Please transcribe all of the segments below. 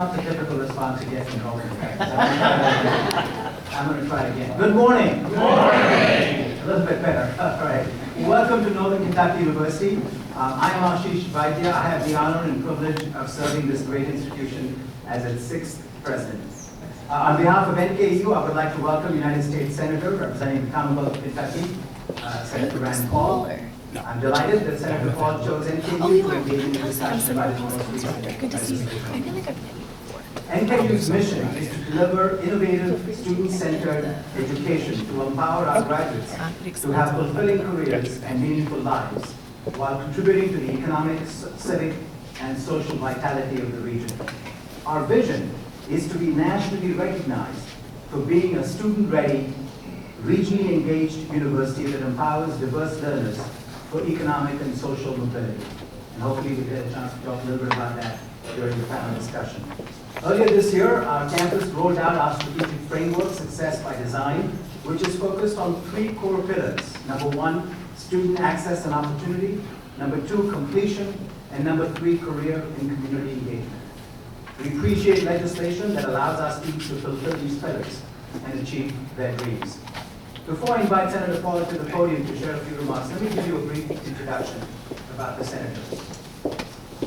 Not the typical response you get from Golden State. I'm going to try again. Good morning. Good morning. A little bit better. All right. Welcome to Northern Kentucky University. I am Ashish Vaidya. I have the honor and privilege of serving this great institution as its sixth president. On behalf of NKU, I would like to welcome United States Senator representing the Commonwealth of Kentucky, Senator Rand Paul. I'm delighted that Senator Paul chose NKU to engage in the discussion about his most recent Good to see you. I feel like I've met you before. NKU's mission is to deliver innovative, student-centered education to empower our graduates to have fulfilling careers and meaningful lives while contributing to the economic, civic, and social vitality of the region. Our vision is to be nationally recognized for being a student-ready, regionally engaged university that empowers diverse learners for economic and social mobility. And hopefully we'll get a chance to talk a little bit about that during the panel discussion. Earlier this year, our campus rolled out our strategic framework, Success by Design, which is focused on three core pillars. Number one, student access and opportunity. Number two, completion. And number three, career and community engagement. We appreciate legislation that allows our students to fulfill these pillars and achieve their dreams. Before I invite Senator Paul to the podium to share a few remarks, let me give you a brief introduction about the senator.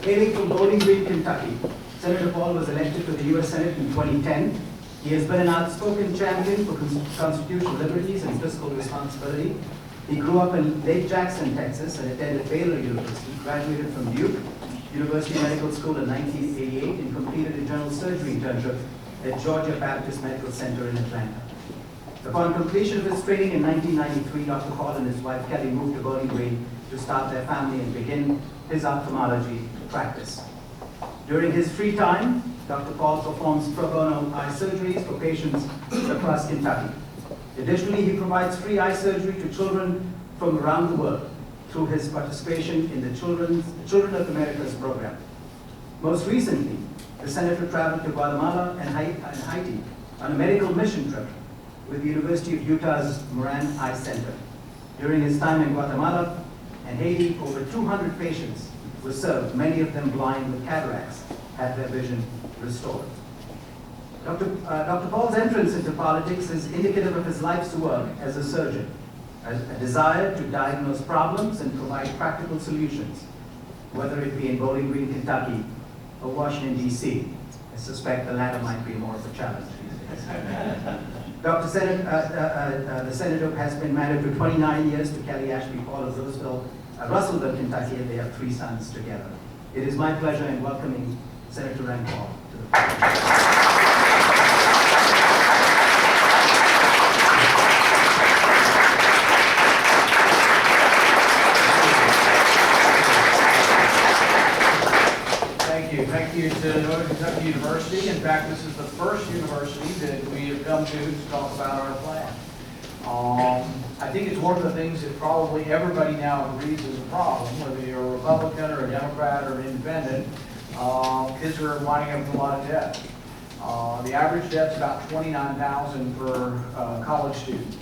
Hailing from Bowling Green, Kentucky, Senator Paul was elected to the U.S. Senate in 2010. He has been an outspoken champion for constitutional liberties and fiscal responsibility. He grew up in Lake Jackson, Texas, and attended Baylor University, graduated from Duke University Medical School in 1988, and completed a general surgery internship at Georgia Baptist Medical Center in Atlanta. Upon completion of his training in 1993, Dr. Paul and his wife Kelly moved to Bowling Green to start their family and begin his ophthalmology practice. During his free time, Dr. Paul performs pro bono eye surgeries for patients across Kentucky. Additionally, he provides free eye surgery to children from around the world through his participation in the Children of America's program. Most recently, the senator traveled to Guatemala and Haiti on a medical mission trip with the University of Utah's Moran Eye Center. During his time in Guatemala and Haiti, over 200 patients were served, many of them blind with cataracts, had their vision restored. Dr. Paul's entrance into politics is indicative of his life's work as a surgeon, a desire to diagnose problems and provide practical solutions, whether it be in Bowling Green, Kentucky, or Washington, D.C. I suspect the latter might be more of a challenge these days. The senator has been married for 29 years to Kelly Ashby Paul of Russellville, Kentucky, and they have three sons together. It is my pleasure in welcoming Senator Rand Paul to the podium. Thank you to Northern Kentucky University. In fact, this is the first university that we have come to talk about our plan. I think it's one of the things that probably everybody now agrees is a problem, whether you're a Republican or a Democrat or an independent. Kids are winding up with a lot of debt. The average debt's about $29,000 per college student.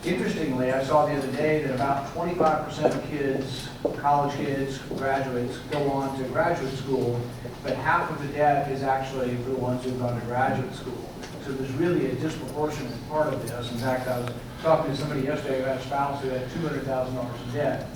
Interestingly, I saw the other day that about 25% of kids, college kids, graduates, go on to graduate school, but half of the debt is actually for the ones who've gone to graduate school. So there's really a disproportionate part of this. In fact, I was talking to somebody yesterday about a spouse who had $200,000 in debt.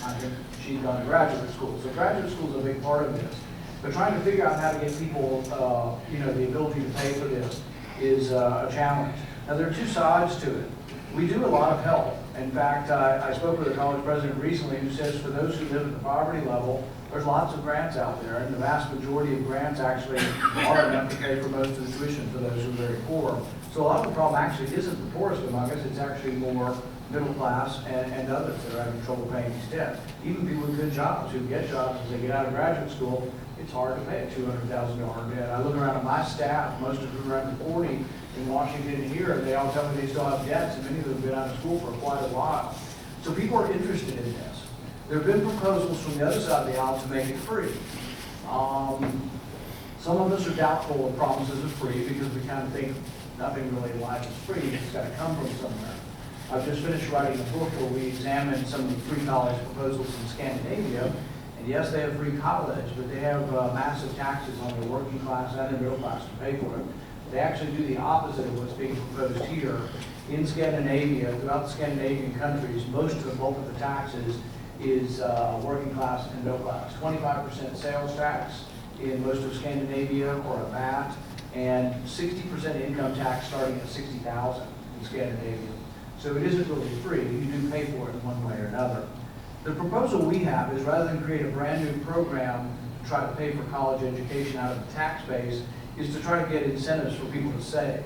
I think she'd gone to graduate school. So graduate school is a big part of this. But trying to figure out how to get people, the ability to pay for this is a challenge. Now, there are two sides to it. We do a lot of help. In fact, I spoke with a college president recently who says for those who live at the poverty level, there's lots of grants out there, and the vast majority of grants actually are enough to pay for most of the tuition for those who are very poor. So a lot of the problem actually isn't the poorest among us, it's actually more middle class and others that are having trouble paying these debts. Even people with good jobs who get jobs as they get out of graduate school, it's hard to pay a $200,000 debt. I look around at my staff, most of whom are under 40 in Washington and here, they all tell me they still have debts, and many of them have been out of school for quite a while. So people are interested in this. There have been proposals from the other side of the aisle to make it free. Some of us are doubtful of promises of free because we kind of think nothing really in life is free. It's got to come from somewhere. I've just finished writing a book where we examined some of the free college proposals in Scandinavia, And yes, they have free college, but they have massive taxes on their working class and their middle class to pay for it. They actually do the opposite of what's being proposed here. In Scandinavia, throughout the Scandinavian countries, most of the bulk of the taxes is working class and middle class. 25% sales tax in most of Scandinavia, or a VAT, and 60% income tax starting at $60,000 in Scandinavia. So it isn't really free. You do pay for it in one way or another. The proposal we have is, rather than create a brand new program to try to pay for college education out of the tax base, is to try to get incentives for people to save.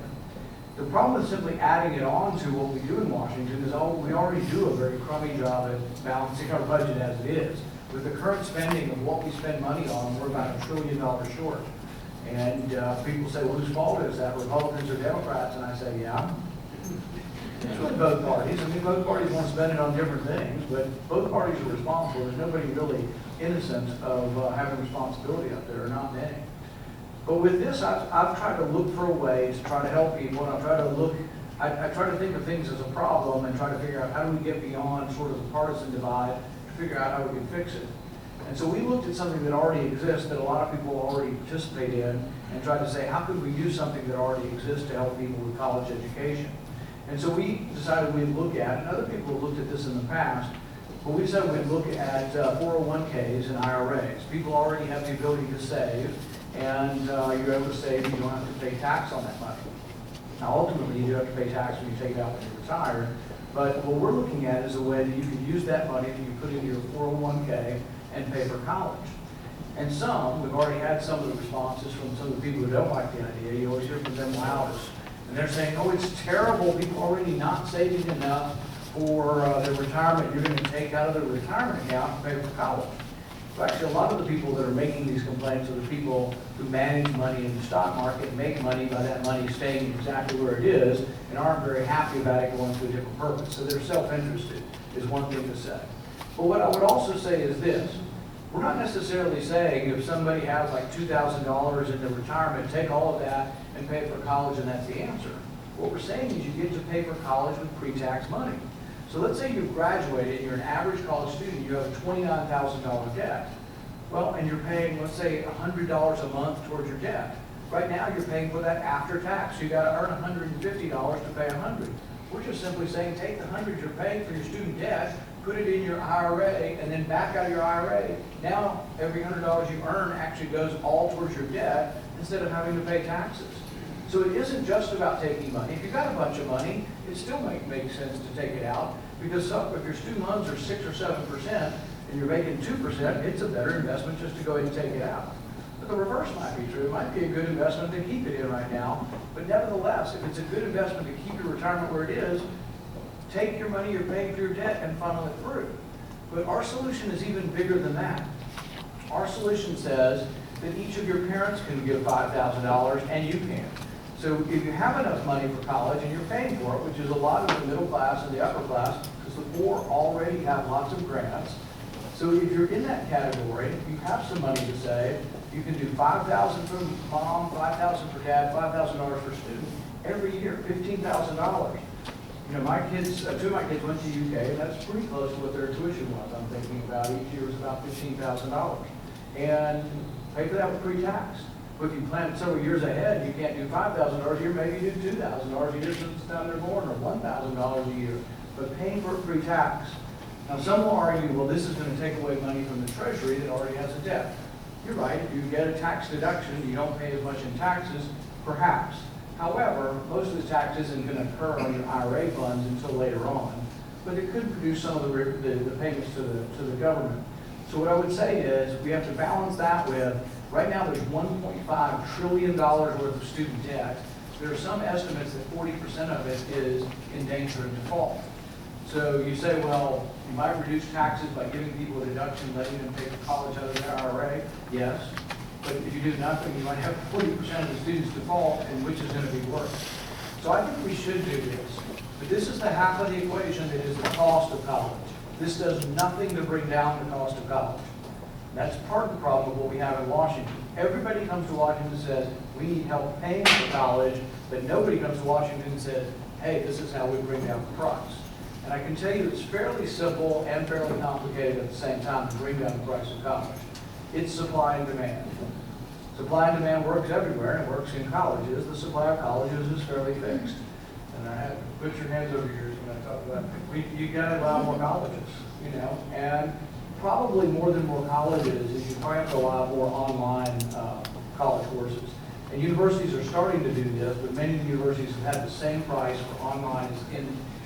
The problem with simply adding it on to what we do in Washington is we already do a very crummy job at balancing our budget as it is. With the current spending of what we spend money on, we're about $1 trillion short. And people say, well, whose fault is that, Republicans or Democrats? And I say, yeah. It's really both parties. I mean, both parties want to spend it on different things, but both parties are responsible. There's nobody really innocent of having responsibility up there, or not many. But with this, I've tried to look for a way to try to help people, and I try to think of things as a problem and try to figure out how do we get beyond sort of the partisan divide to figure out how we can fix it. And so we looked at something that already exists, that a lot of people already participate in, and tried to say, how could we use something that already exists to help people with college education? And so we decided we'd look at, and other people have looked at this in the past, but we decided we'd look at 401ks and IRAs. People already have the ability to save, and you're able to save, you don't have to pay tax on that money. Now, ultimately, you do have to pay tax when you take it out when you're retired, but what we're looking at is a way that you can use that money that you put into your 401k and pay for college. And we've already had some of the responses from some of the people who don't like the idea. You always hear from them loudest. And they're saying, oh, it's terrible, people are already not saving enough for their retirement. You're going to take out of their retirement account to pay for college. So actually, a lot of the people that are making these complaints are the people who manage money in the stock market, make money by that money staying exactly where it is, and aren't very happy about it going to a different purpose. So they're self-interested, is one thing to say. But what I would also say is this. We're not necessarily saying if somebody has like $2,000 in their retirement, take all of that and pay for college and that's the answer. What we're saying is you get to pay for college with pre-tax money. So let's say you've graduated, you're an average college student, you have a $29,000 debt. Well, and you're paying, let's say, $100 a month towards your debt. Right now, you're paying for that after tax. So you got to earn $150 to pay $100. We're just simply saying take the $100 you're paying for your student debt, put it in your IRA, and then back out of your IRA. Now, every $100 you earn actually goes all towards your debt instead of having to pay taxes. So it isn't just about taking money. If you've got a bunch of money, it still makes sense to take it out, because if your student loans are 6 or 7% and you're making 2%, it's a better investment just to go ahead and take it out. But the reverse might be true. It might be a good investment to keep it in right now, but nevertheless, if it's a good investment to keep your retirement where it is, take your money you're paying for your debt and funnel it through. But our solution is even bigger than that. Our solution says that each of your parents can give $5,000 and you can. So if you have enough money for college and you're paying for it, which is a lot of the middle class and the upper class, because the poor already have lots of grants. So if you're in that category, you have some money to save, you can do $5,000 for mom, $5,000 for dad, $5,000 for student. Every year, $15,000. You know, my kids, two of my kids went to UK, and that's pretty close to what their tuition was. I'm thinking about each year was about $15,000. And pay for that with pre-tax. But if you plan several years ahead, you can't do $5,000 a year, maybe you do $2,000 a year since the time they're born, or $1,000 a year. But paying for it pre-tax. Now, some will argue, well, this is going to take away money from the Treasury that already has a debt. You're right. If you get a tax deduction, you don't pay as much in taxes, perhaps. However, most of the tax isn't going to occur on your IRA funds until later on, but it could produce some of the payments to the government. So what I would say is we have to balance that with, right now there's $1.5 trillion worth of student debt. There are some estimates that 40% of it is in danger of default. So you say, well, you might reduce taxes by giving people a deduction, letting them take college out of their IRA. Yes. But if you do nothing, you might have 40% of the students default, and which is going to be worse. So I think we should do this. But this is the half of the equation that is the cost of college. This does nothing to bring down the cost of college. That's part of the problem of what we have in Washington. Everybody comes to Washington and says, we need help paying for college, but nobody comes to Washington and says, hey, this is how we bring down the price. And I can tell you it's fairly simple and fairly complicated at the same time to bring down the price of college. It's supply and demand. Supply and demand works everywhere, and it works in colleges. The supply of colleges is fairly fixed. And I have to put your hands over yours when I talk about it. You got to allow more colleges, you know, and probably more than more colleges is you probably have to allow more online college courses. And universities are starting to do this, but many universities have had the same price for online as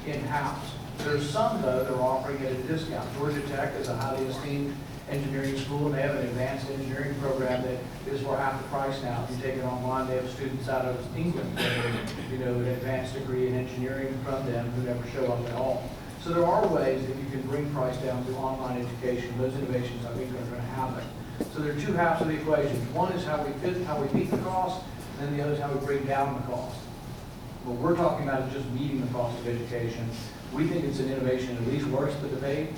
in-house. There's some, though, that are offering it at a discount. Georgia Tech is a highly esteemed engineering school, and they have an advanced engineering program that is for half the price now. If you take it online, they have students out of England getting, you know, an advanced degree in engineering from them who never show up at all. So there are ways that you can bring price down through online education. Those innovations, I think, are going to happen. So there are two halves of the equation. One is how we meet the cost, and then the other is how we bring down the cost. What we're talking about is just meeting the cost of education. We think it's an innovation, at least worth the debate.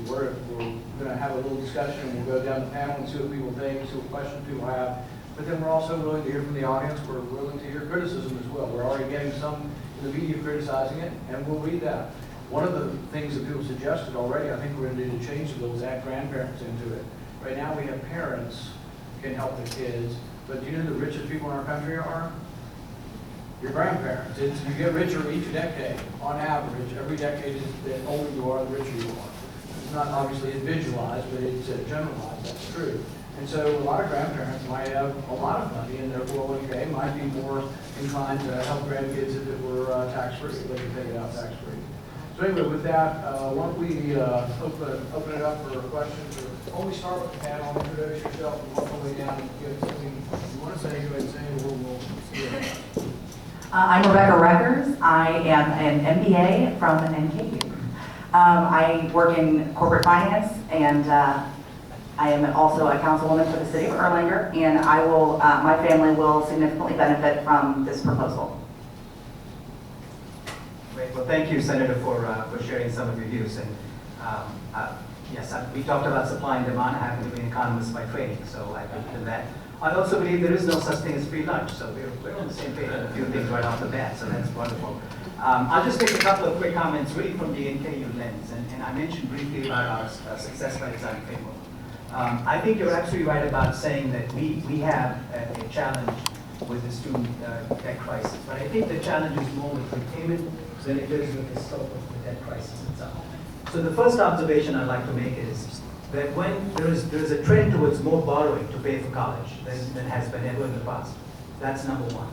We're going to have a little discussion, and we'll go down the panel and see what people think, see what questions people have. But then we're also willing to hear from the audience. We're willing to hear criticism as well. We're already getting some in the media criticizing it, and we'll read that. One of the things that people suggested already, I think we're going to do to change the bill, is add grandparents into it. Right now we have parents who can help their kids, but do you know who the richest people in our country are? Your grandparents. You get richer each decade. On average, every decade, the older you are, the richer you are. It's not obviously individualized, but it's generalized. That's true. And so a lot of grandparents might have a lot of money in their 401k, might be more inclined to help grandkids if it were tax-free. They could take it out tax-free. So anyway, with that, why don't we open it up for questions? Or only start with the panel, introduce yourself, and work our way down. If you have something you want to say, go ahead and say it, we'll see it. I'm Rebecca Reckers. I am an MBA from NKU. I work in corporate finance, and I am also a councilwoman for the city of Erlanger, and I will, my family will significantly benefit from this proposal. Great. Well, thank you, Senator, for sharing some of your views. And yes, we talked about supply and demand. I happen to be an economist by training, so I believe in that. I also believe there is no such thing as free lunch, so we're on the same page on a few things right off the bat, so that's wonderful. I'll just make a couple of quick comments really from the NKU lens, and I mentioned briefly about our success by design framework. I think you're absolutely right about saying that we have a challenge with the student debt crisis, but I think the challenge is more with repayment than it is with the scope of the debt crisis itself. So the first observation I'd like to make is that when there is a trend towards more borrowing to pay for college than has been ever in the past. That's number one.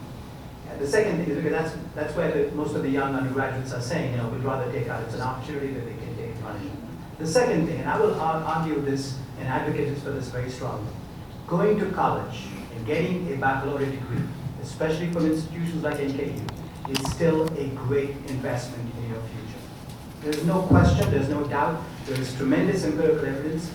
And the second thing is because that's where most of the young undergraduates are saying, you know, we'd rather take out, it's an opportunity that they can take advantage of. The second thing, and I will argue this and advocate for this very strongly, going to college and getting a baccalaureate degree, especially from institutions like NKU, is still a great investment in your future. There's no question, there's no doubt, there's tremendous empirical evidence.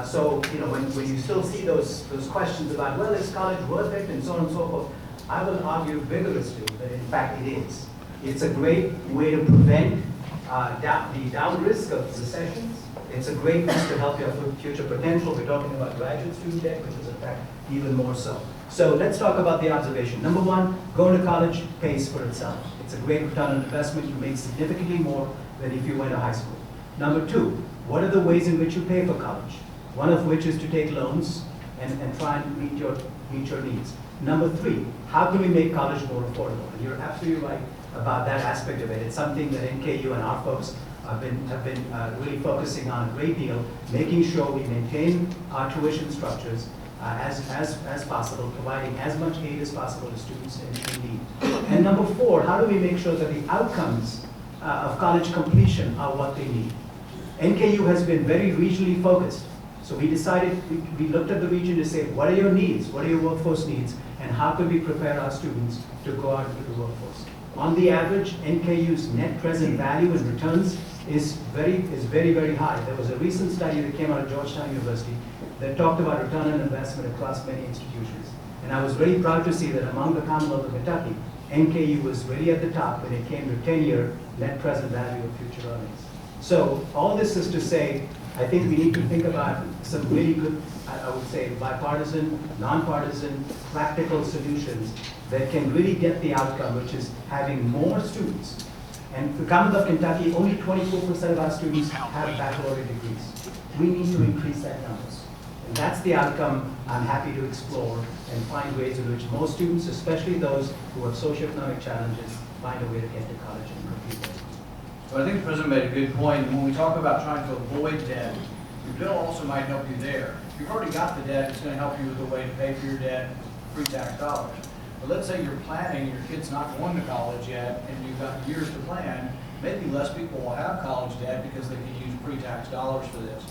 So, you know, when you still see those questions about, well, is college worth it, and so on and so forth, I will argue vigorously that in fact it is. It's a great way to prevent the down risk of recessions. It's a great way to help your future potential. We're talking about graduate student debt, which is in fact even more so. So let's talk about the observation. Number one, going to college pays for itself. It's a great return on investment. You make significantly more than if you went to high school. Number two, what are the ways in which you pay for college? One of which is to take loans and try and meet your needs. Number three, how can we make college more affordable? And you're absolutely right about that aspect of it. It's something that NKU and our folks have been really focusing on a great deal, making sure we maintain our tuition structures as possible, providing as much aid as possible to students in need. And number four, how do we make sure that the outcomes of college completion are what they need? NKU has been very regionally focused. So we decided, we looked at the region to say, what are your needs? What are your workforce needs? And how can we prepare our students to go out into the workforce? On the average, NKU's net present value and returns is very, very high. There was a recent study that came out of Georgetown University that talked about return on investment across many institutions. And I was very proud to see that among the Commonwealth of Kentucky, NKU was really at the top when it came to 10-year net present value of future earnings. So all this is to say, I think we need to think about some really good, I would say, bipartisan, nonpartisan, practical solutions that can really get the outcome, which is having more students And the Commonwealth of Kentucky, only 24% of our students have baccalaureate degrees. We need to increase that numbers. And that's the outcome I'm happy to explore and find ways in which most students, especially those who have socioeconomic challenges, find a way to get to college and compete there. Well, I think the president made a good point. And when we talk about trying to avoid debt, your bill also might help you there. If you've already got the debt, it's going to help you with a way to pay for your debt, pre-tax dollars. But let's say you're planning, your kid's not going to college yet, and you've got years to plan, maybe less people will have college debt because they can use pre-tax dollars for this.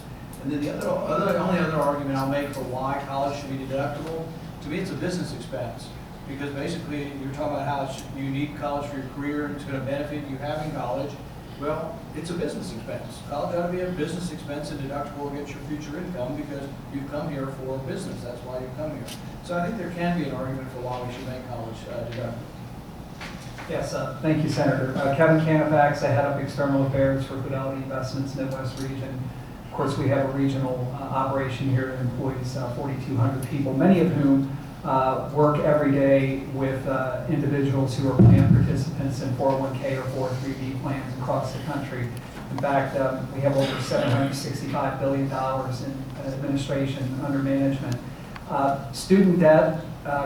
And then the only other argument I'll make for why college should be deductible, to me it's a business expense. Because basically you're talking about how you need college for your career and it's going to benefit you having college. Well, it's a business expense. College ought to be a business expense and deductible against your future income because you've come here for business. That's why you've come here. So I think there can be an argument for why we should make college deductible. Yes, thank you, Senator. Kevin Canifax, I head up external affairs for Fidelity Investments Midwest region. Of course, we have a regional operation here that employs 4,200 people, many of whom work every day with individuals who are plan participants in 401k or 403b plans across the country. In fact, we have over $765 billion in administration under management. Student debt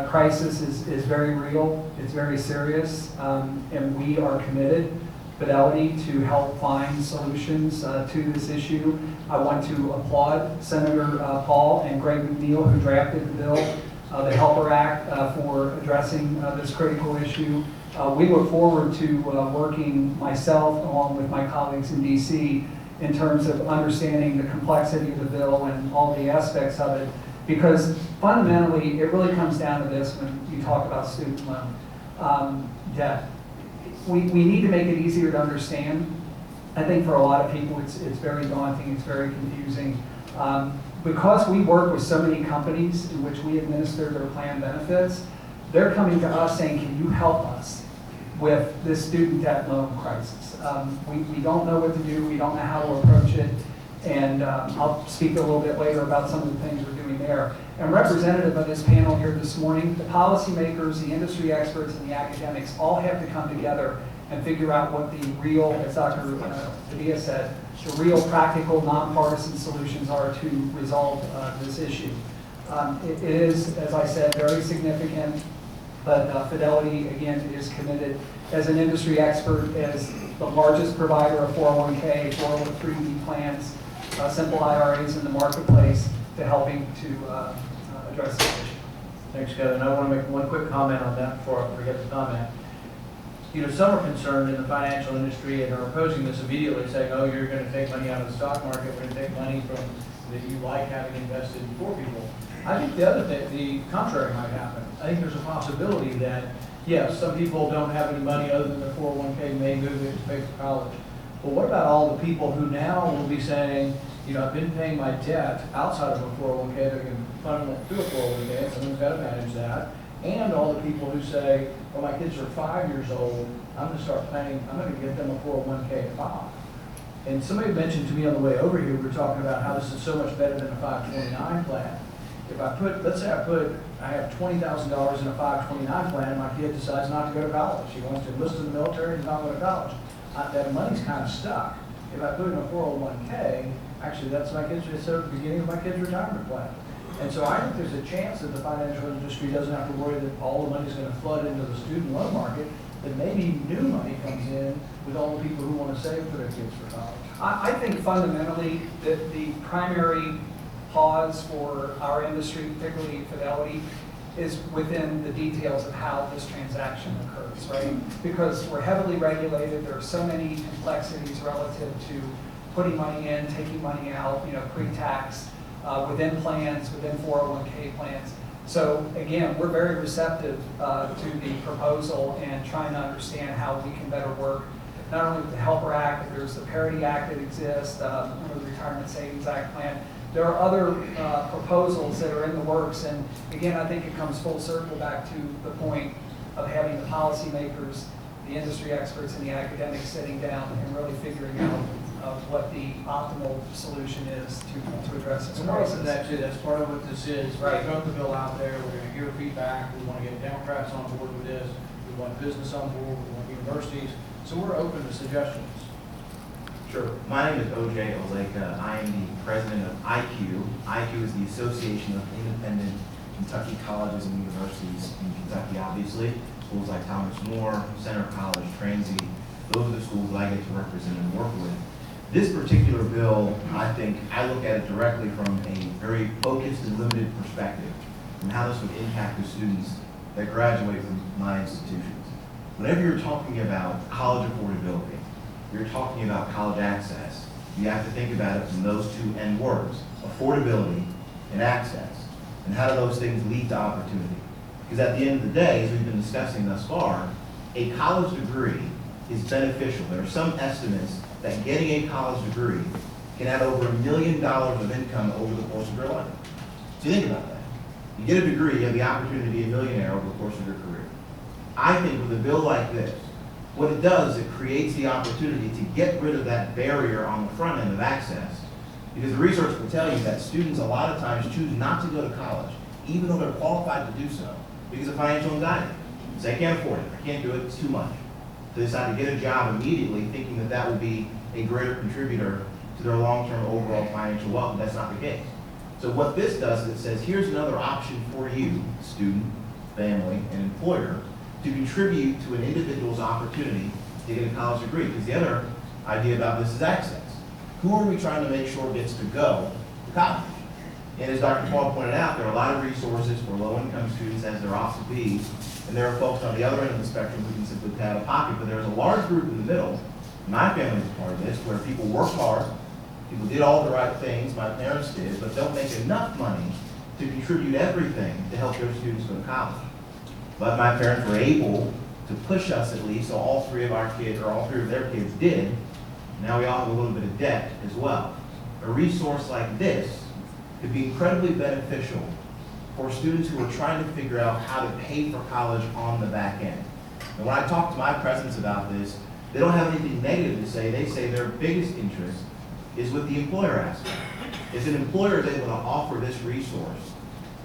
crisis is very real, it's very serious, and we are committed, Fidelity, to help find solutions to this issue. I want to applaud Senator Paul and Greg McNeil, who drafted the bill, the Helper Act, for addressing this critical issue. We look forward to working myself along with my colleagues in DC in terms of understanding the complexity of the bill and all the aspects of it, because fundamentally it really comes down to this when you talk about student loan debt. We need to make it easier to understand. I think for a lot of people it's very daunting, it's very confusing. Because we work with so many companies in which we administer their plan benefits, they're coming to us saying, can you help us with this student debt loan crisis? We don't know what to do, we don't know how to approach it, and I'll speak a little bit later about some of the things we're doing there. And representative of this panel here this morning, the policymakers, the industry experts, and the academics all have to come together and figure out what the real, as Dr. Padilla said, the real practical, nonpartisan solutions are to resolve this issue. It is, as I said, very significant, but Fidelity, again, is committed as an industry expert, as the largest provider of 401k, 403b plans, simple IRAs in the marketplace, to helping to address this issue. Thanks, Kevin. I want to make one quick comment on that before I forget the comment. You know, some are concerned in the financial industry and are opposing this immediately, saying, oh, you're going to take money out of the stock market, we're going to take money from that you like having invested in poor people. I think the other thing, the contrary might happen. I think there's a possibility that, yes, some people don't have any money other than their 401k, may move it to pay for college. But what about all the people who now will be saying, you know, I've been paying my debt outside of a 401k, they're going to funnel it through a 401k, and someone's got to manage that. And all the people who say, well, my kids are 5 years old, I'm going to start planning, I'm going to get them a 401k at 5. And somebody mentioned to me on the way over here, we were talking about how this is so much better than a 529 plan. If I put, let's say I have $20,000 in a 529 plan, my kid decides not to go to college. He wants to enlist in the military and not go to college. That money's kind of stuck. If I put it in a 401k, actually that's my kid's, it's the beginning of my kid's retirement plan. And so I think there's a chance that the financial industry doesn't have to worry that all the money's going to flood into the student loan market, that maybe new money comes in with all the people who want to save for their kids for college. I think fundamentally that the primary pause for our industry, particularly Fidelity, is within the details of how this transaction occurs, right? Because we're heavily regulated, there are so many complexities relative to putting money in, taking money out, you know, pre-tax, within plans, within 401k plans. So again, we're very receptive to the proposal and trying to understand how we can better work, not only with the Helper Act, but there's the Parity Act that exists, the Retirement Savings Act plan. There are other proposals that are in the works, and again, I think it comes full circle back to the point of having the policymakers, the industry experts, and the academics sitting down and really figuring out what the optimal solution is to address this More crisis. than that, too, that's part of what this is. Right. We're going to throw the bill out there, we're going to hear feedback, we want to get Democrats on board with this, we we want business on board, we want universities, so we're open to suggestions. Sure. My name is O.J. Oleka. I am the president of IQ. IQ is the Association of Independent Kentucky Colleges and Universities in Kentucky, obviously. Schools like Thomas More, Center College, Transy, those are the schools that I get to represent and work with. This particular bill, I think, I look at it directly from a very focused and limited perspective from how this would impact the students that graduate from my institutions. Whenever you're talking about college affordability, you're talking about college access, you have to think about it from those two end words, affordability and access. And how do those things lead to opportunity? Because at the end of the day, as we've been discussing thus far, a college degree is beneficial. There are some estimates that getting a college degree can add over $1 million of income over the course of your life. So think about that. You get a degree, you have the opportunity to be a millionaire over the course of your career. I think with a bill like this, what it does is it creates the opportunity to get rid of that barrier on the front end of access. Because the research will tell you that students a lot of times choose not to go to college, even though they're qualified to do so, because of financial anxiety. So they can't afford it, I can't do it, it's too much. They decide to get a job immediately thinking that that will be a greater contributor to their long-term overall financial wealth, and that's not the case. So what this does is it says, here's another option for you, student, family, and employer, to contribute to an individual's opportunity to get a college degree. Because the other idea about this is access. Who are we trying to make sure gets to go to college? And as Dr. Paul pointed out, there are a lot of resources for low-income students, as there ought to be, and there are folks on the other end of the spectrum who can simply pay out of pocket, but there's a large group in the middle, my family is part of this, where people work hard, people did all the right things, my parents did, but don't make enough money to contribute everything to help their students go to college. But my parents were able to push us at least, so all three of our kids, or all three of their kids did. Now we all have a little bit of debt as well. A resource like this could be incredibly beneficial for students who are trying to figure out how to pay for college on the back end. And when I talk to my presidents about this, they don't have anything negative to say. They say their biggest interest is with the employer aspect. If an employer is able to offer this resource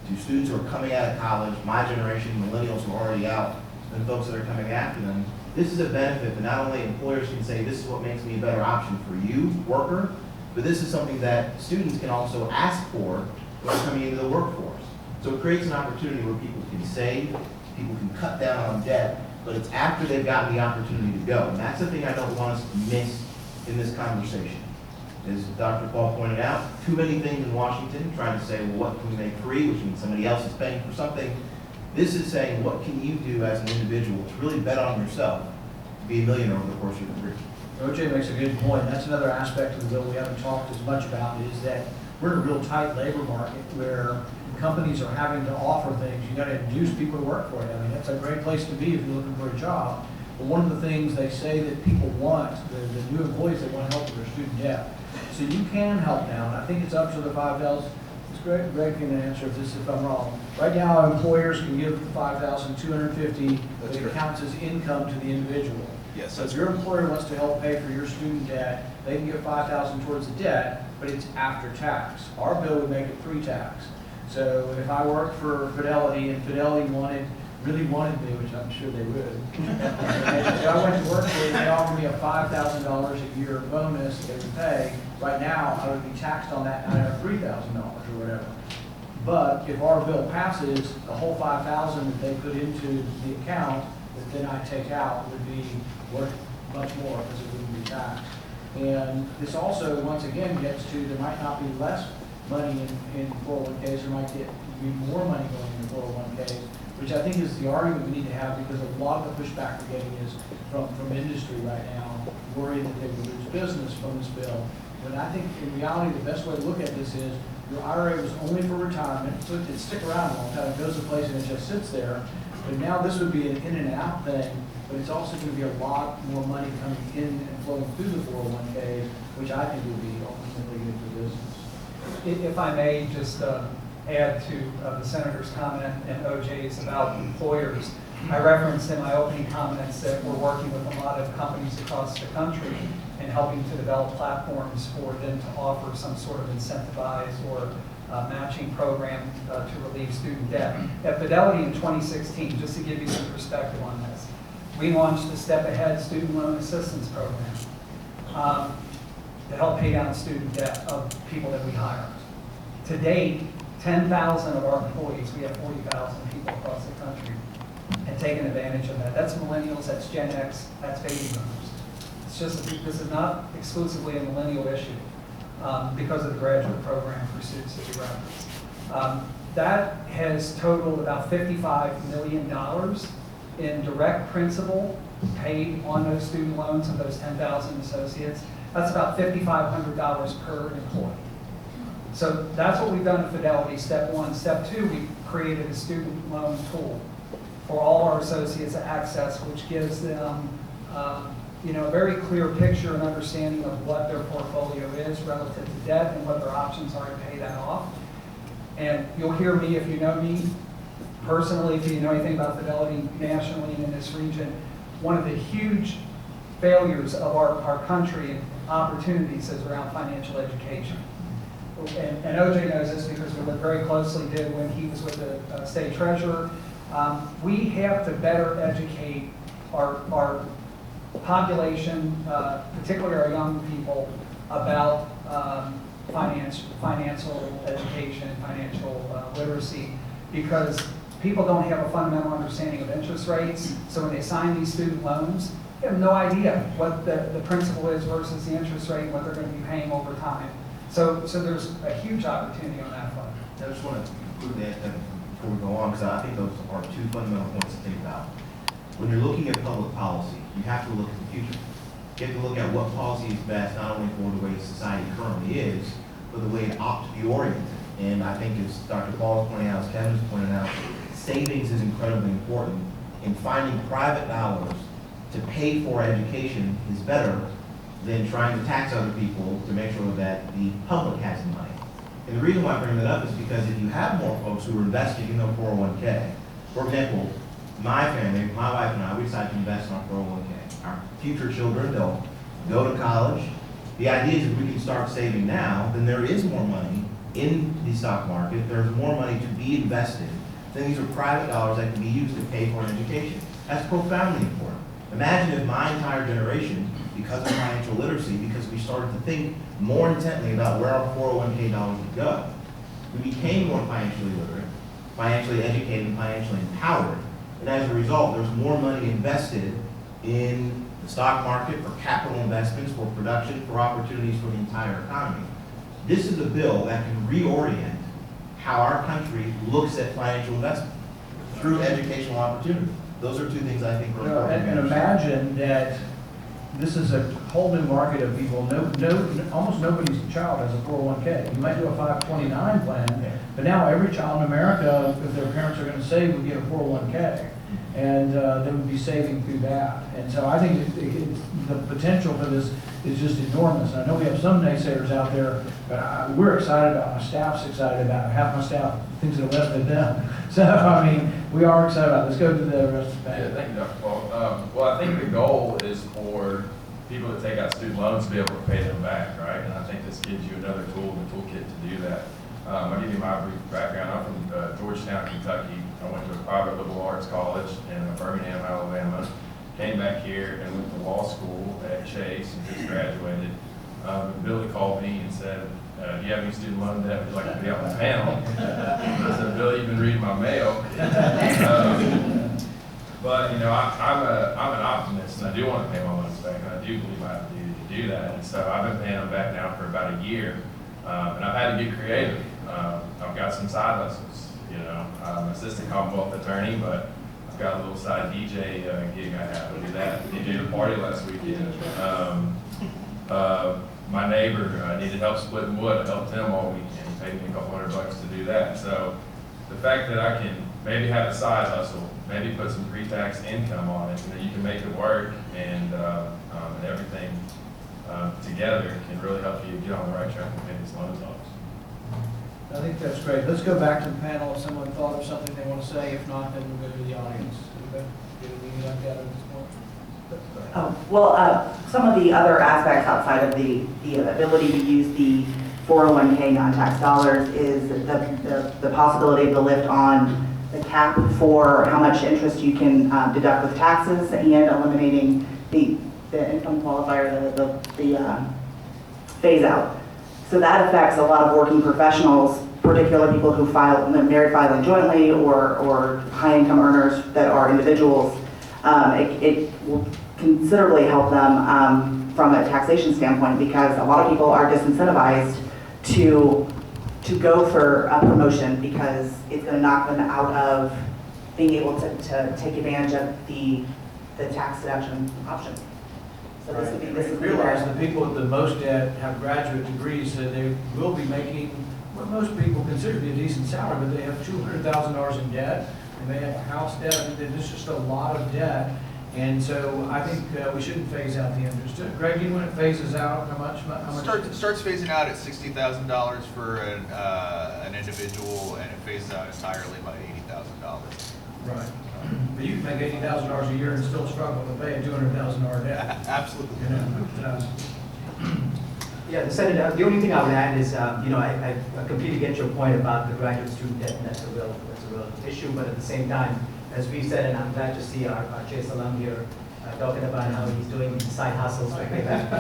to students who are coming out of college, my generation, millennials who are already out, and folks that are coming after them, this is a benefit that not only employers can say, this is what makes me a better option for you, worker, but this is something that students can also ask for when they're coming into the workforce. So it creates an opportunity where people can save, people can cut down on debt, but it's after they've gotten the opportunity to go. And that's the thing I don't want us to miss in this conversation. As Dr. Paul pointed out, too many things in Washington trying to say, well, what can we make free, which means somebody else is paying for something. This is saying, what can you do as an individual to really bet on yourself to be a millionaire over the course of your career? OJ makes a good point. That's another aspect of the bill we haven't talked as much about, is that we're in a real tight labor market where companies are having to offer things. You got to induce people to work for it. I mean, that's a great place to be if you're looking for a job. But one of the things they say that people want, the new employees, they want help with their student debt. So you can help now, and I think it's up to the $5,000. Greg can answer if I'm wrong. Right now, employers can give $5,250, but it counts as income to the individual. Yes. So if your employer wants to help pay for your student debt, they can give $5,000 towards the debt, but it's after tax. Our bill would make it pre-tax. So if I worked for Fidelity and Fidelity really wanted me, which I'm sure they would, and so I went to work for them, they offered me a $5,000 a year bonus they would pay. Right now, I would be taxed on that, and I have $3,000 or whatever. But if our bill passes, the whole $5,000 that they put into the account that then I take out would be worth much more because it wouldn't be taxed. And this also, once again, gets to there might not be less money in 401ks, there might be more money going in 401ks, which I think is the argument we need to have, because a lot of the pushback we're getting is from industry right now, worried that they will lose business from this bill. But I think in reality, the best way to look at this is your IRA was only for retirement, so it could stick around a long time. It goes to place and it just sits there. But now this would be an in and out thing, but it's also going to be a lot more money coming in and flowing through the 401ks, which I think would be ultimately good for business. If I may just add to the Senator's comment and OJ's about employers. I referenced in my opening comments that we're working with a lot of companies across the country and helping to develop platforms for them to offer some sort of incentivized or matching program to relieve student debt. At Fidelity in 2016, just to give you some perspective on this, we launched the Step Ahead Student Loan Assistance Program to help pay down student debt of people that we hire. To date, 10,000 of our employees, we have 40,000 people across the country, have taken advantage of that. That's millennials, that's Gen X, that's baby boomers. It's just, this is not exclusively a millennial issue because of the graduate program for students that we reference. That has totaled about $55 million in direct principal paid on those student loans of those 10,000 associates. That's about $5,500 per employee. So that's what we've done at Fidelity, step one. Step two, we created a student loan tool for all our associates to access, which gives them a very clear picture and understanding of what their portfolio is relative to debt and what their options are to pay that off. And you'll hear me, if you know me personally, if you know anything about Fidelity nationally and in this region, one of the huge failures of our country and opportunities is around financial education. And OJ knows this because we worked very closely did when he was with the state treasurer. We have to better educate our population, particularly our young people, about financial education, financial literacy, because people don't have a fundamental understanding of interest rates. So when they sign these student loans, they have no idea what the principal is versus the interest rate and what they're going to be paying over time. So there's a huge opportunity on that front. I just want to conclude that before we go on, because I think those are two fundamental points to think about. When you're looking at public policy, you have to look at the future. You have to look at what policy is best, not only for the way society currently is, but the way it ought to be oriented. And I think as Dr. Paul is pointing out, as Kevin is pointing out, savings is incredibly important. And finding private dollars to pay for education is better than trying to tax other people to make sure that the public has the money. And the reason why I bring that up is because if you have more folks who are investing in their 401k, for example, my family, my wife and I, we decided to invest in our 401k. Our future children, they'll go to college. The idea is if we can start saving now, then there is more money in the stock market. There's more money to be invested. Then these are private dollars that can be used to pay for an education. That's profoundly important. Imagine if my entire generation, because of financial literacy, because we started to think more intently about where our 401k dollars would go, we became more financially literate, financially educated, and financially empowered. And as a result, there's more money invested in the stock market, for capital investments, for production, for opportunities for the entire economy. This is a bill that can reorient how our country looks at financial investment through educational opportunity. Those are two things I think are important. And imagine that this is a whole new market of people. Almost nobody's child has a 401k. You might do a 529 plan, but now every child in America, if their parents are going to save, would get a 401k, and they would be saving through that. And so I think the potential for this is just enormous. And I know we have some naysayers out there, but we're excited about it. My staff's excited about it. Half my staff thinks it'll benefit them. So, I mean, we are excited about it. Let's go to the rest of the panel. Yeah, thank you, Dr. Paul. Well, I think the goal is for people that take out student loans to be able to pay them back, right? And I think this gives you another tool in the toolkit to do that. I'll give you my brief background. I'm from Georgetown, Kentucky. I went to a private liberal arts college in Birmingham, Alabama. Came back here and went to law school at Chase and just graduated. Billy called me and said, do you have any student loan debt? Would you like to be on the panel? I said, Billy, you've been reading my mail. But, you know, I'm an optimist, and I do want to pay my loans back, and I do believe I have the duty to do that. And so I've been paying them back now for about a year, and I've had to get creative. I've got some side hustles, you know. I'm an assistant Commonwealth attorney, but I've got a little side DJ gig I have to do that. DJ the party last weekend. My neighbor needed help splitting wood. I helped him all weekend. He paid me a couple $100 to do that. So the fact that I can maybe have a side hustle, maybe put some pre-tax income on it, and then you can make it work, and everything together can really help you get on the right track and pay these loans off. I think that's great. Let's go back to the panel. If someone thought of something they want to say, if not, then we'll go to the audience. Anybody? Anything like that at this point? Some of the other aspects outside of the ability to use the 401k non-tax dollars is the possibility of the lift on the cap for how much interest you can deduct with taxes and eliminating the income qualifier, the phase out. So that affects a lot of working professionals, particularly people who married filing jointly or high income earners that are individuals. It will considerably help them from a taxation standpoint, because a lot of people are disincentivized to go for a promotion because it's going to knock them out of being able to take advantage of the tax deduction option. So this would be Realize the people with the most debt have graduate degrees, so they will be making what most people consider to be a decent salary, but they have $200,000 in debt, and they have a house debt. I mean, there's just a lot of debt. And so I think we shouldn't phase out the interest. Greg, you know when it phases out, how much? Starts phasing out at $60,000 for an individual, and it phases out entirely by $80,000. Right. But you can make $80,000 a year and still struggle to pay a $200,000 debt. Absolutely. You know, Yeah, Senator, the only thing I would add is, I completely get your point about the graduate student debt, and that's a real issue, but at the same time, as we said, and I'm glad to see our Chase alum here talking about how he's doing side hustles to pay back.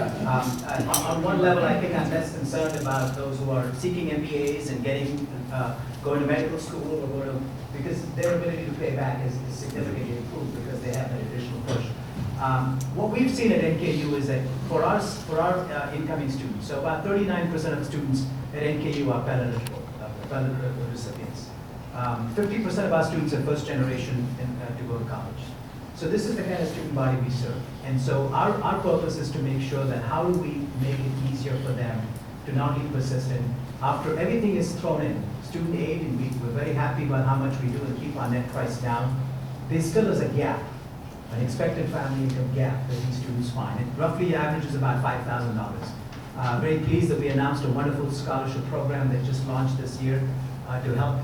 On one level, I think I'm less concerned about those who are seeking MBAs and going to medical school or because their ability to pay back is significantly improved because they have that additional push. What we've seen at NKU is that for our incoming students, so about 39% of students at NKU are Pell eligible recipients. 50% of our students are first generation to go to college. So this is the kind of student body we serve. And so our purpose is to make sure that how do we make it easier for them to not be persistent after everything is thrown in. Student aid, and we're very happy about how much we do and keep our net price down. There still is a gap, an expected family income gap that these students find. It roughly averages about $5,000. Very pleased that we announced a wonderful scholarship program that just launched this year to help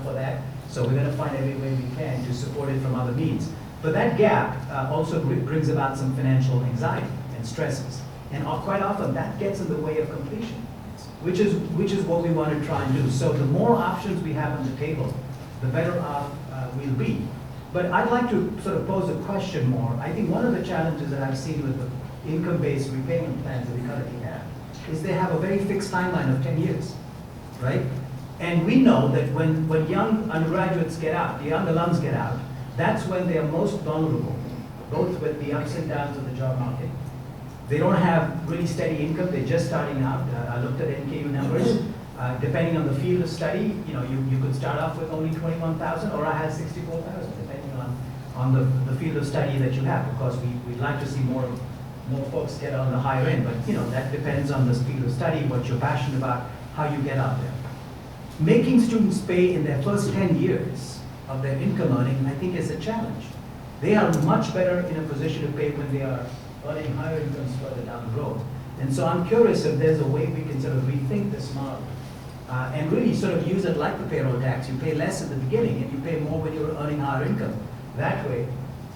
for that. So we're going to find every way we can to support it from other means. But that gap also brings about some financial anxiety and stresses. And quite often that gets in the way of completion, which is what we want to try and do. So the more options we have on the table, the better off we'll be. But I'd like to sort of pose a question more. I think one of the challenges that I've seen with the income-based repayment plans that we currently have is they have a very fixed timeline of 10 years, right? And we know that when young undergraduates get out, the young alums get out, that's when they are most vulnerable, both with the ups and downs of the job market. They don't have really steady income, they're just starting out. I looked at NKU numbers. Depending on the field of study, you could start off with only 21,000, or I had 64,000, depending on the field of study that you have. Of course, we'd like to see more folks get on the higher end, but that depends on the field of study, what you're passionate about, how you get out there. Making students pay in their first 10 years of their income earning, I think, is a challenge. They are much better in a position to pay when they are earning higher incomes further down the road. And so I'm curious if there's a way we can sort of rethink this model and really sort of use it like the payroll tax. You pay less at the beginning and you pay more when you're earning higher income. That way,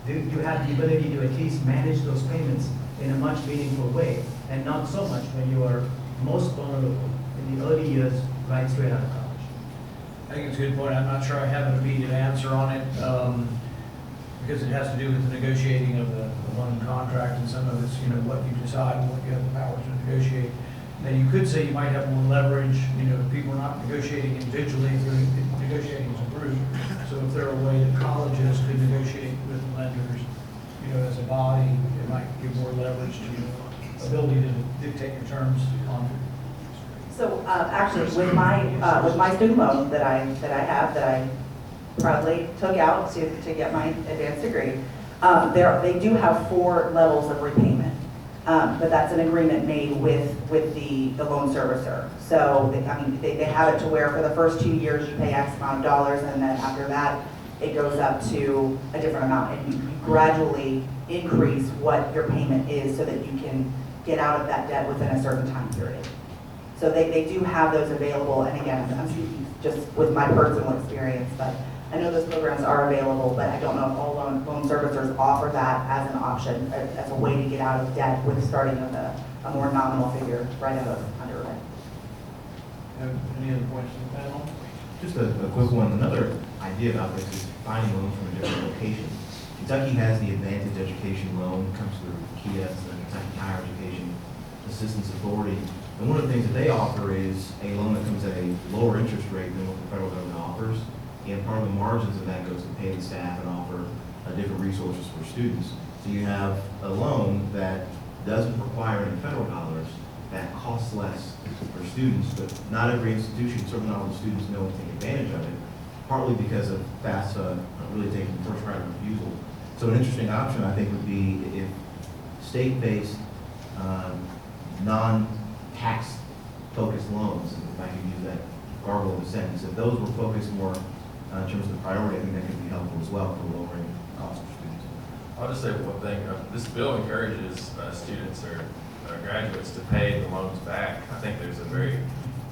you have the ability to at least manage those payments in a much meaningful way, and not so much when you are most vulnerable in the early years right straight out of college. I think it's a good point. I'm not sure I have an immediate answer on it because it has to do with the negotiating of the loan contract, and some of it's what you decide and what you have the power to negotiate. Then you could say you might have more leverage. If people are not negotiating individually, if they're negotiating as a group. So if there are a way that colleges could negotiate with lenders, as a body, it might give more leverage to your ability to dictate your terms on. So actually, with my student loan that I have, that I proudly took out to get my advanced degree, they do have 4 levels of repayment, but that's an agreement made with the loan servicer. So they have it to where for the first 2 years you pay X amount of dollars, and then after that it goes up to a different amount, and you gradually increase what your payment is so that you can get out of that debt within a certain time period. So they do have those available, and again, I'm speaking just with my personal experience, but I know those programs are available, but I don't know if all loan servicers offer that as an option, as a way to get out of debt with starting with a more nominal figure right out of underwrite. Any other points from the panel? Just a quick one. Another idea about this is finding loans from a different location. Kentucky has the Advantage Education Loan, comes through KIA, the Kentucky Higher Education Assistance Authority. And one of the things that they offer is a loan that comes at a lower interest rate than what the federal government offers. And part of the margins of that goes to pay the staff and offer different resources for students. So you have a loan that doesn't require any federal dollars, that costs less for students, but not every institution, certainly not all the students know and take advantage of it, partly because of FAFSA really taking first right of refusal. So an interesting option, I think, would be if state-based, non-tax focused loans, if I could use that garble of a sentence, if those were focused more in terms of the priority, I think that could be helpful as well for lowering costs for students. I'll just say one thing. This bill encourages students or graduates to pay the loans back. I think there's a very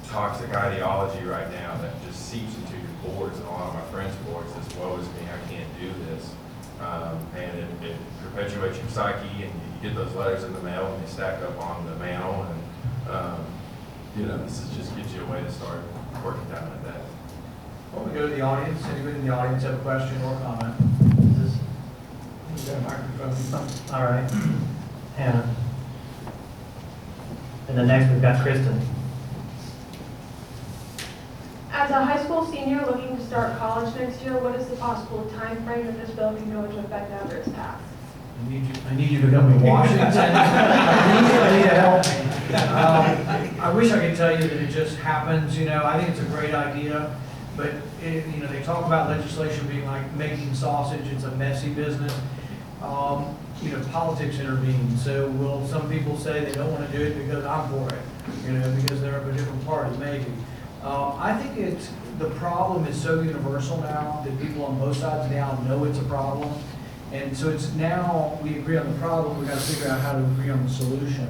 toxic ideology right now that just seeps into your boards and a lot of my friends' boards. This woe is me, I can't do this. And it perpetuates your psyche, and you get those letters in the mail and they stack up on the mantle, and this is just gives you a way to start working down at that. Well, we go to the audience. Anybody in the audience have a question or comment? We've got a microphone. All right, Hannah. And then next we've got Kristen. As a high school senior looking to start college next year, what is the possible time frame that this bill can go into effect after it's passed? I need you to come to Washington. I need to help me. I wish I could tell you that it just happens. I think it's a great idea, but they talk about legislation being like making sausage. It's a messy business. Politics intervene. So will some people say they don't want to do it because I'm for it? Because they're of a different party, maybe. I think the problem is so universal now that people on both sides of the aisle know it's a problem. And so it's now we agree on the problem, we've got to figure out how to agree on the solution.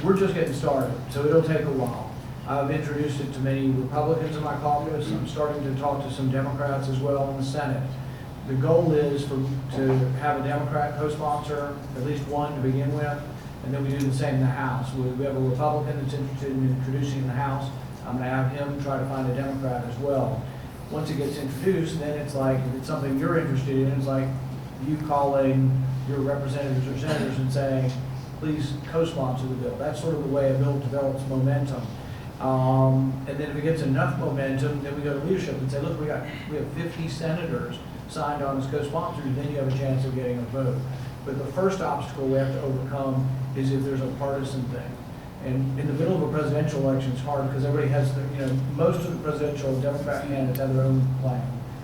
We're just getting started, so it'll take a while. I've introduced it to many Republicans in my caucus. I'm starting to talk to some Democrats as well in the Senate. The goal is to have a Democrat co-sponsor, at least one to begin with, and then we do the same in the House. We have a Republican that's interested in introducing in the House. I'm going to have him try to find a Democrat as well. Once it gets introduced, then it's like, if it's something you're interested in, it's like you calling your representatives or senators and saying, please co-sponsor the bill. That's sort of the way a bill develops momentum. And then if it gets enough momentum, then we go to leadership and say, look, we have 50 senators signed on as co-sponsors, then you have a chance of getting a vote. But the first obstacle we have to overcome is if there's a partisan thing. And in the middle of a presidential election, it's hard because everybody has, most of the presidential Democrat candidates have their own plan.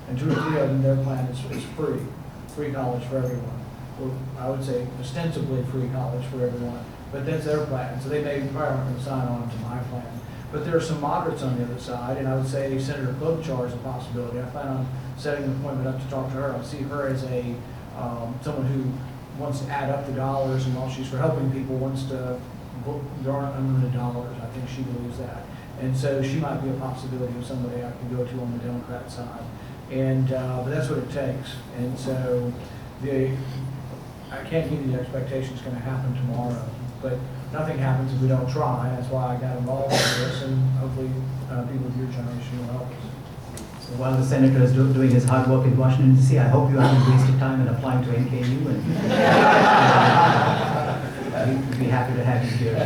And 2 or 3 of them, their plan is free college for everyone. Or I would say ostensibly free college for everyone. But that's their plan. So they probably aren't going to sign on to my plan. But there are some moderates on the other side, and I would say Senator Klobuchar is a possibility. I plan on setting an appointment up to talk to her. I see her as someone who wants to add up the dollars, and while she's for helping people, wants to, there aren't unlimited dollars. I think she believes that. And so she might be a possibility of somebody I could go to on the Democrat side. And but that's what it takes. And so I can't give you the expectation it's going to happen tomorrow, but nothing happens if we don't try. That's why I got involved in this, and hopefully people of your generation will help us. So while the senator is doing his hard work in Washington, D.C., I hope you haven't wasted time in applying to NKU, and we'd be happy to have you here.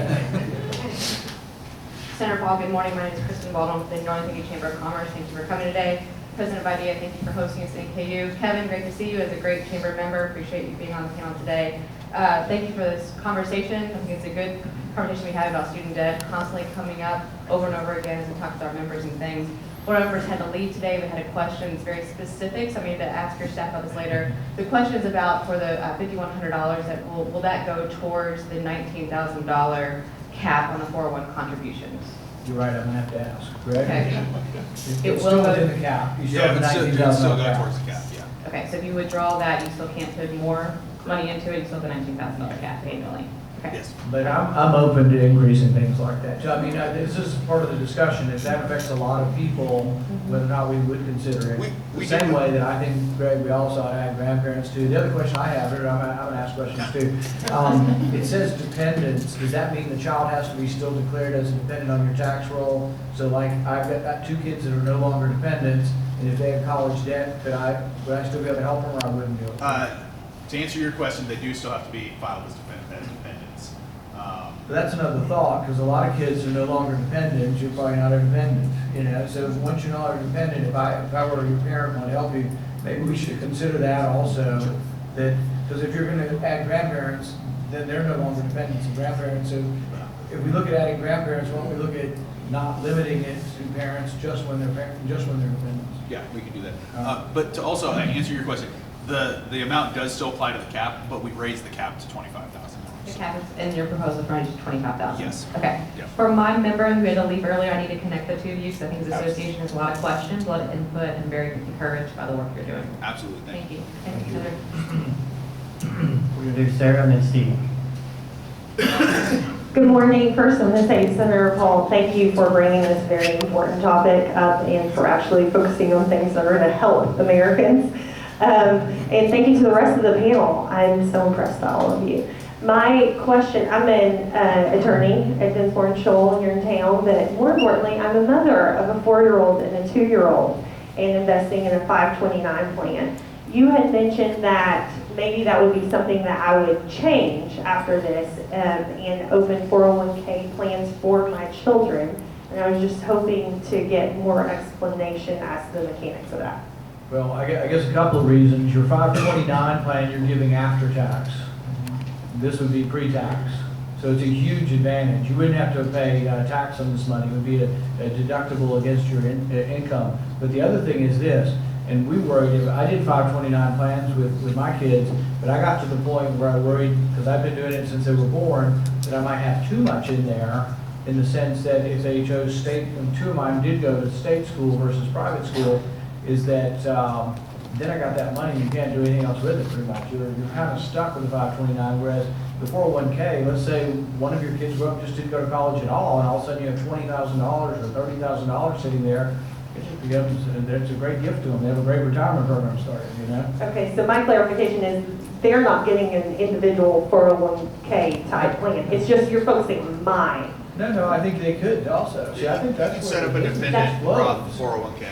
Senator Paul, good morning. My name is Kristen Baldwin with the Northern Kentucky Chamber of Commerce. Thank you for coming today. President Badia, thank you for hosting us at NKU. Kevin, great to see you as a great chamber member. Appreciate you being on the panel today. Thank you for this conversation. I think it's a good conversation we had about student debt constantly coming up over and over again as we talk with our members and things. Board members had to leave today. We had a question that's very specific, so I need to ask your staff about this later. The question is about for the $5,100, that will that go towards the $19,000 cap on the 401 contributions? You're right, I'm going to have to ask. Correct? Okay. It's still within the cap. You still have the Still $19,000 go cap. towards the cap, yeah. Okay, so if you withdraw that, you still can't put more money into it, you still have the $19,000 cap annually. Okay. Yes. But I'm open to increasing things like that. So, I mean, this is part of the discussion. If that affects a lot of people, whether or not we would consider it. We The same do. way that I think, Greg, we also have grandparents too. The other question I have, here, I'm going to ask questions too. It says dependents. Does that mean the child has to be still declared as a dependent on your tax roll? So like, I've got 2 kids that are no longer dependents, And if they had college debt, would I still be able to help them, or I wouldn't be able to? To answer your question, they do still have to be filed as dependents. But that's another thought, because a lot of kids are no longer dependents, you're probably not a dependent, you know, so once you're not a dependent, if I were your parent, want to help you, maybe we should consider that also, that, because if you're gonna add grandparents, then they're no longer dependents and grandparents, so if we look at adding grandparents, why don't we look at not limiting it to parents just when they're dependents? Yeah, we can do that. But to also answer your question, the amount does still apply to the cap, but we raised the cap to $25,000. The cap is in your proposal for $25,000? Yes. Okay. Yeah. For my member who had to leave earlier, I need to connect the two of you because I think the association has a lot of questions, a lot of input, and very encouraged by the work you're doing. Absolutely. Thank you. Thank you, Heather. We're going to do Sarah and then Steve. Good morning. First, I'm going to say, Senator Paul, thank you for bringing this very important topic up and for actually focusing on things that are going to help Americans. And thank you to the rest of the panel. I'm so impressed by all of you. My question, I'm an attorney at Dinsmore and Shoal here in town, but more importantly, I'm a mother of a 4-year-old and a 2-year-old and investing in a 529 plan. You had mentioned that maybe that would be something that I would change after this and open 401k plans for my children. And I was just hoping to get more explanation as to the mechanics of that. Well, I guess a couple of reasons. Your 529 plan, you're giving after tax. This would be pre-tax. So it's a huge advantage. You wouldn't have to pay tax on this money. It would be a deductible against your income. But the other thing is this, and we worried, I did 529 plans with my kids, but I got to the point where I worried, because I've been doing it since they were born, that I might have too much in there, in the sense that if they chose state, and 2 of mine did go to state school versus private school, is that then I got that money, you can't do anything else with it pretty much. You're kind of stuck with the 529, whereas the 401k, let's say one of your kids grew up, just didn't go to college at all, and all of a sudden you have $20,000 or $30,000 sitting there, it just becomes, it's a great gift to them. They have a great retirement program started, you know? Okay, so my clarification is they're not getting an individual 401k type plan. It's just you're focusing on mine. No, I think they could also. See, I think that's Set up a where dependent Roth flows. 401k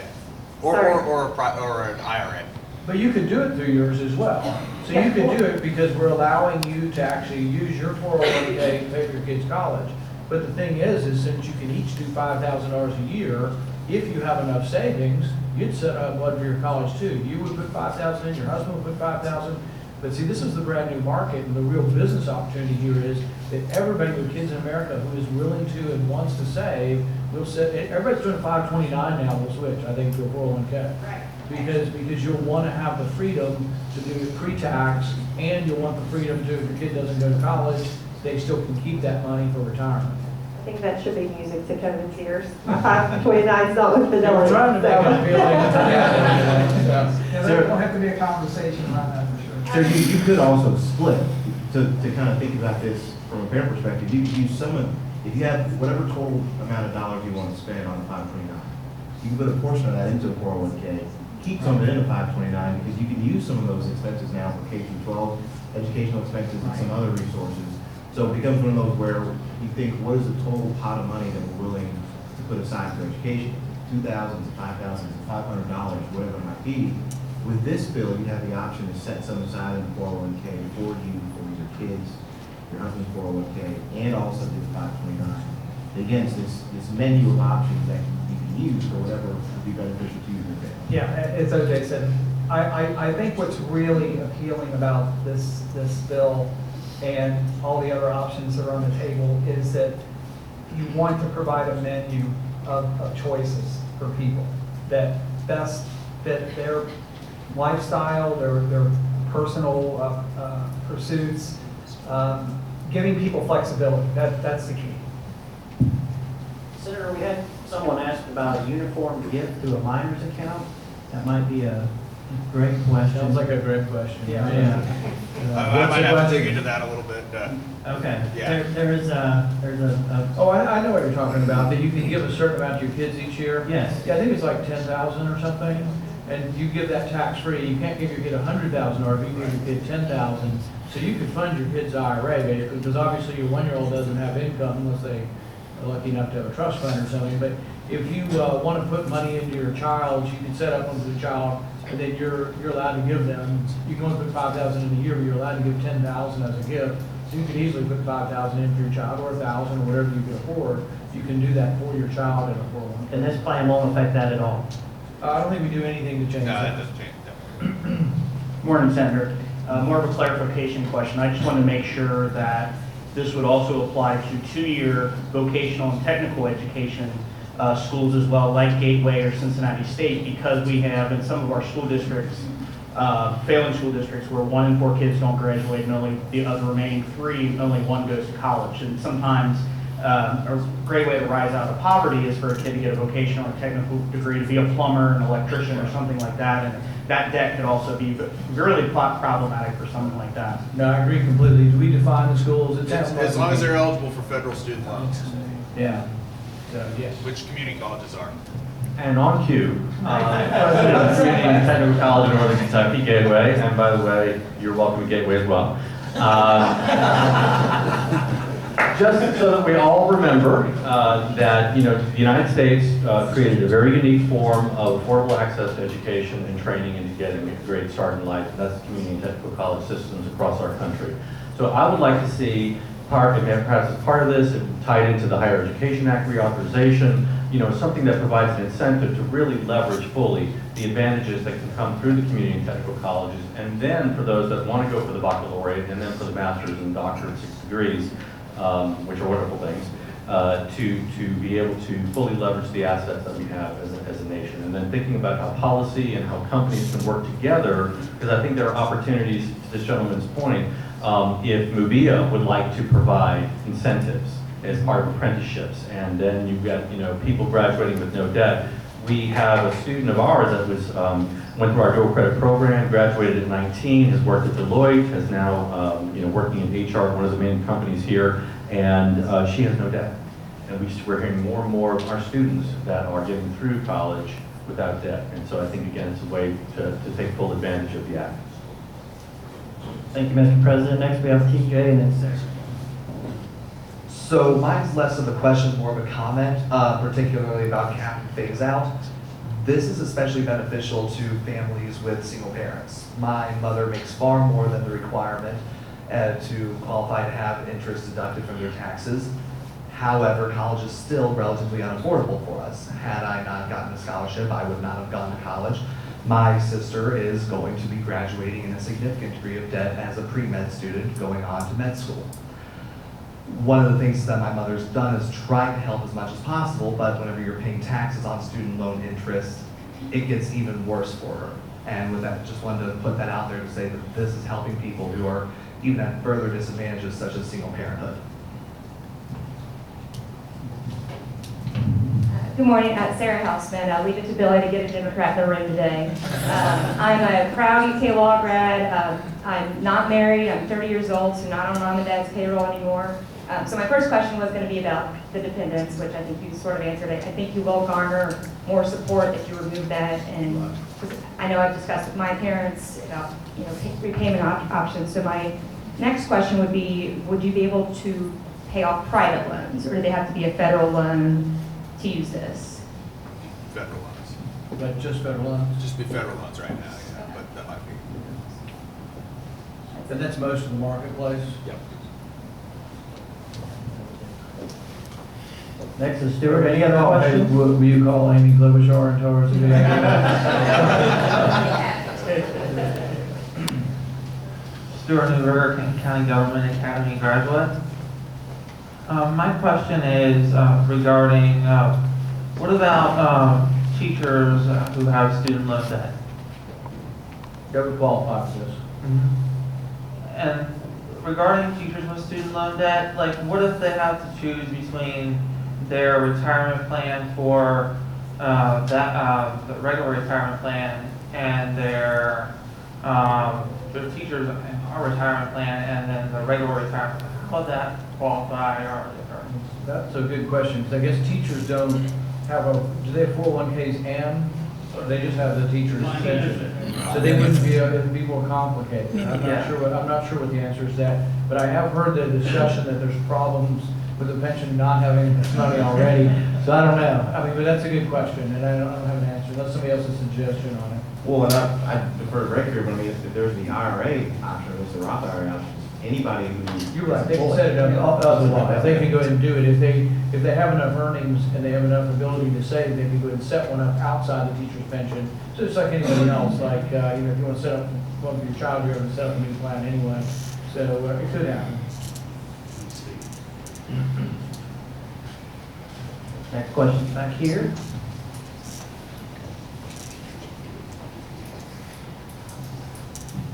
Sorry. or an IRA. But you could do it through yours as well. So you could do it because we're allowing you to actually use your 401k to pay for your kids' college. But the thing is since you can each do $5,000 a year, if you have enough savings, you'd set up one for your college too. You would put $5,000 in, your husband would put $5,000. But see, this is the brand new market, and the real business opportunity here is that everybody with kids in America who is willing to and wants to save will set. Everybody's doing 529 now. Will switch, I think, to a 401k. Right. Because you'll want to have the freedom to do it pre-tax, and you'll want the freedom to, if your kid doesn't go to college, they still can keep that money for retirement. I think that should be music to Kevin's ears. My 529 is not with We're fidelity. trying to make it feel like it's Yeah, there won't have to be a conversation around that for sure. So you could also split, to kind of think about this from a parent perspective. You could use if you have whatever total amount of dollars you want to spend on the 529, you can put a portion of that into a 401k, keep some of it in a 529, because you can use some of those expenses now for K-12 educational expenses and some other resources. So it becomes one of those where you think, what is the total pot of money that we're willing to put aside for education? $2,000 to $5,000 to $500, whatever it might be. With this bill, you have the option to set some aside in the 401k for you, for your kids, your husband's 401k, and also the 529. Again, it's this menu of options that you can use for whatever would be beneficial to you and your family. Yeah, it's OJ said. I think what's really appealing about this bill and all the other options that are on the table is that you want to provide a menu of choices for people that best fit their lifestyle, their personal pursuits, giving people flexibility. That's the key. Senator, we had someone ask about a uniform gift to a minor's account. That might be a great question. Sounds like a great question. Yeah. I might have to dig into that a little bit. Okay. Yeah. There's a Oh, I know what you're talking about, that you can give a certain amount to your kids each year. yes. Yeah, I think it's like 10,000 or something, and you give that tax-free. You can't give your kid 100,000, or if you give your kid 10,000, so you could fund your kid's IRA, basically, because obviously your 1-year-old doesn't have income unless they are lucky enough to have a trust fund or something, but if you want to put money into your child, you can set up one for the child, and then you're allowed to give them, you can only put 5,000 in a year, but you're allowed to give 10,000 as a gift. So you could easily put 5,000 in for your child, or 1,000, or whatever you can afford. You can do that for your child in a 401k. And this plan won't affect that at all? I don't think we do anything to change No, that. that doesn't change that. Morning, Senator. More of a clarification question. I just want to make sure that this would also apply to 2-year vocational and technical education schools as well, like Gateway or Cincinnati State, because we have in some of our school districts, failing school districts, where 1 in 4 kids don't graduate, and only the other remaining 3, only 1 goes to college. And sometimes a great way to rise out of poverty is for a kid to get a vocational or technical degree, to be a plumber, an electrician, or something like that. And that debt could also be really problematic for something like that. No, I agree completely. Do we define the schools? It sounds like As long as they're eligible for federal student loans, Yeah. So, yes. which community colleges are. And on cue, President of Community and Technical College in Northern Kentucky, Gateway, and by the way, you're welcome to Gateway as well. Just so that we all remember that, the United States created a very unique form of affordable access to education and training and to getting a great start in life. That's the community and technical college systems across our country. So I would like to see perhaps as part of this, tied into the Higher Education Act reauthorization, something that provides an incentive to really leverage fully the advantages that can come through the community and technical colleges, and then for those that want to go for the baccalaureate, and then for the master's and doctorate degrees, which are wonderful things, to be able to fully leverage the assets that we have as a nation. And then thinking about how policy and how companies can work together, because I think there are opportunities, to this gentleman's point, if MUBIA would like to provide incentives as part of apprenticeships, and then you've got people graduating with no debt. We have a student of ours that was went through our dual credit program, graduated at 19, has worked at Deloitte, is now working in HR at one of the main companies here, and she has no debt. And we're hearing more and more of our students that are getting through college without debt. And so I think, again, it's a way to take full advantage of the act. Thank you, Mr. President. Next, we have TJ and then Sarah. So mine's less of a question, more of a comment, particularly about cap and phase out. This is especially beneficial to families with single parents. My mother makes far more than the requirement to qualify to have interest deducted from their taxes. However, college is still relatively unaffordable for us. Had I not gotten a scholarship, I would not have gone to college. My sister is going to be graduating in a significant degree of debt as a pre-med student going on to med school. One of the things that my mother's done is try to help as much as possible, but whenever you're paying taxes on student loan interest, it gets even worse for her. And with that, just wanted to put that out there to say that this is helping people who are even at further disadvantages, such as single parenthood. Good morning, Sarah Hausman. Leave it to Billy to get a Democrat in the room today. I'm a proud UK law grad. I'm not married. I'm 30 years old, so not on mom and dad's payroll anymore. So my first question was going to be about the dependents, which I think you sort of answered. I think you will garner more support if you remove that. And I know I've discussed with my parents about repayment options. So my next question would be, would you be able to pay off private loans, or do they have to be a federal loan to use this? Federal loans. But just federal loans? Just be federal loans right now, yeah, but that might be. And that's most of the marketplace? Yep. Next is Stuart. Any other questions? Will you call Amy Klobuchar and tell her to do Stuart Newberger, King County Government Academy graduate. My question is regarding what about teachers who have student loan debt? You would qualify for this. And regarding teachers with student loan debt, like what if they have to choose between their retirement plan for the regular retirement plan and their teachers' retirement plan and then the regular retirement plan? How would that qualify or differ? That's a good question, because I guess teachers don't have do they have 401ks and, or they just have the teacher's pension? So they wouldn't be, it'd be more complicated. I'm not sure what the answer is to that, but I have heard the discussion that there's problems with the pension not having its money already. So I don't know. I mean, but that's a good question, and I don't have an answer, unless somebody else has a suggestion on it. Well, and I defer to Greg here, but I mean, if there's the IRA option, there's the Roth IRA option, anybody who. You're right, they can set it up otherwise, they can go ahead and do it, if they have enough earnings and they have enough ability to save, they can go ahead and set one up outside the teacher's pension, so it's like anybody else, like, if you want to set up one for your child, you're going to set up a new plan anyway, so it could happen. Next question back here.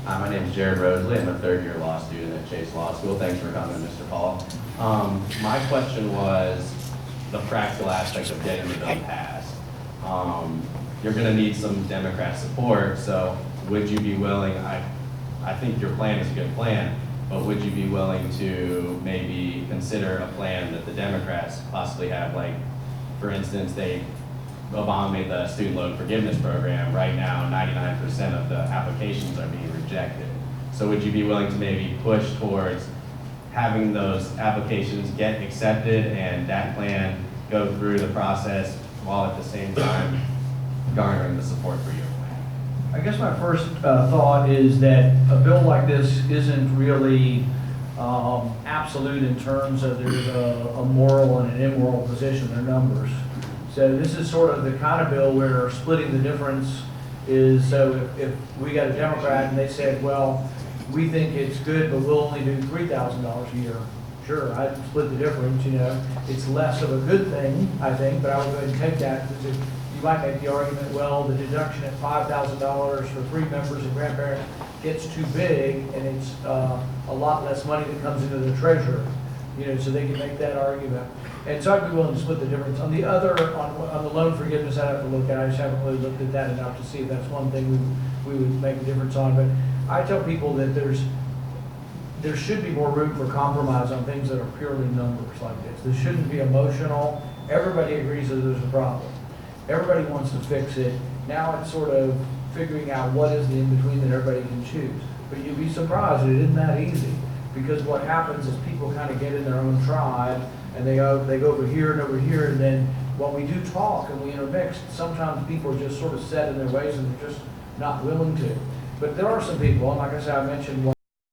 Hi, my name is Jared Rosley. I'm a third-year law student at Chase Law School. Thanks for coming, Mr. Paul. My question was the practical aspect of getting the bill passed. You're going to need some Democrat support, so would you be willing, I think your plan is a good plan, but would you be willing to maybe consider a plan that the Democrats possibly have, like, for instance, Obama made the student loan forgiveness program. Right now, 99% of the applications are being rejected. So would you be willing to maybe push towards having those applications get accepted and that plan go through the process while at the same time garnering the support for your plan? I guess my first thought is that a bill like this isn't really absolute in terms of there's a moral and an immoral position, they're numbers. So this is sort of the kind of bill where splitting the difference is, so if we got a Democrat and they said, well, we think it's good, but we'll only do $3,000 a year. Sure, I'd split the difference, you know. It's less of a good thing, I think, but I would go ahead and take that, because you might make the argument, well, the deduction at $5,000 for 3 members and grandparents gets too big, and it's a lot less money that comes into the treasurer, you know, so they can make that argument. And so I'd be willing to split the difference. On the other, on the loan forgiveness, I'd have to look at, I just haven't really looked at that enough to see if that's one thing we would make a difference on. But I tell people that there should be more room for compromise on things that are purely numbers like this. This shouldn't be emotional. Everybody agrees that there's a problem. Everybody wants to fix it. Now it's sort of figuring out what is the in-between that everybody can choose. But you'd be surprised, it isn't that easy. Because what happens is people kind of get in their own tribe, and they go over here, and then when we do talk and we intermix, sometimes people are just sort of set in their ways and they're just not willing to. But there are some people, and like I said, I mentioned one.